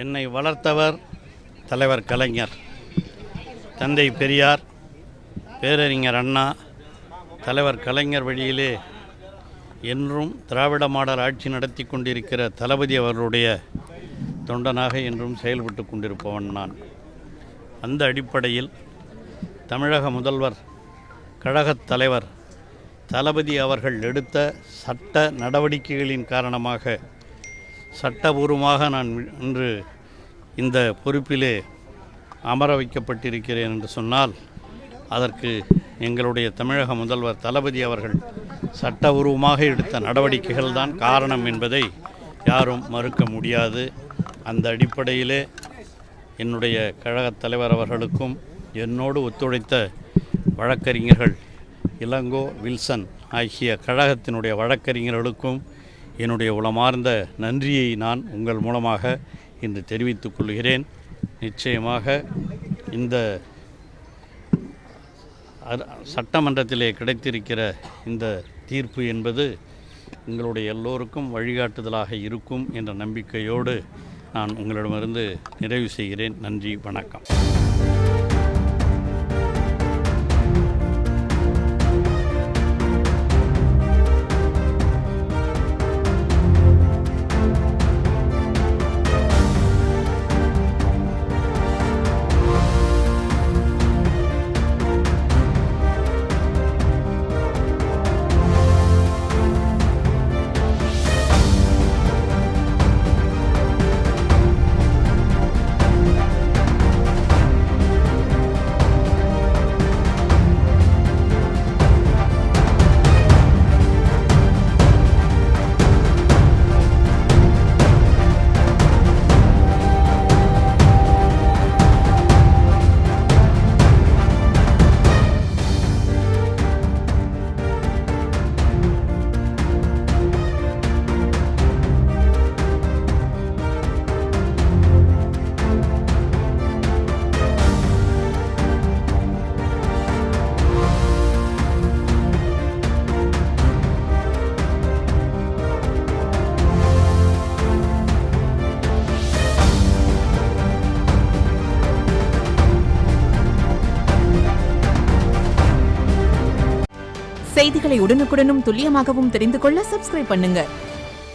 என்னை வளர்த்தவர் தலைவர் கலைஞர், தந்தை பெரியார், பேரறிஞர் அண்ணா. தலைவர் கலைஞர் வழியிலே என்றும் திராவிட மாடல் ஆட்சி நடத்தி கொண்டிருக்கிற தளபதி அவர்களுடைய தொண்டனாக என்றும் செயல்பட்டு கொண்டிருப்பவன் நான். அந்த அடிப்படையில் தமிழக முதல்வர், கழகத் தலைவர் தளபதி அவர்கள் எடுத்த சட்ட நடவடிக்கைகளின் காரணமாக சட்டபூர்வமாக நான் இன்று இந்த பொறுப்பிலே அமர வைக்கப்பட்டிருக்கிறேன் என்று சொன்னால், அதற்கு எங்களுடைய தமிழக முதல்வர் தளபதி அவர்கள் சட்டபூர்வமாக எடுத்த நடவடிக்கைகள் தான் காரணம் என்பதை யாரும் மறுக்க முடியாது. அந்த அடிப்படையிலே என்னுடைய கழகத் தலைவர் அவர்களுக்கும் என்னோடு ஒத்துழைத்த வழக்கறிஞர்கள் இளங்கோ, வில்சன் ஆகிய கழகத்தினுடைய வழக்கறிஞர்களுக்கும் என்னுடைய உளமார்ந்த நன்றியை நான் உங்கள் மூலமாக இன்று தெரிவித்துக் கொள்கிறேன். நிச்சயமாக இந்த சட்டமன்றத்திலே கிடைத்திருக்கிற இந்த தீர்ப்பு என்பது உங்களுடைய எல்லோருக்கும் வழிகாட்டுதலாக இருக்கும் என்ற நம்பிக்கையோடு நான் உங்களிடமிருந்து நிறைவு செய்கிறேன். நன்றி, வணக்கம். செய்திகளை உடனுக்குடனும் துல்லியமாகவும் தெரிந்து கொள்ள சப்ஸ்கிரைப் பண்ணுங்க.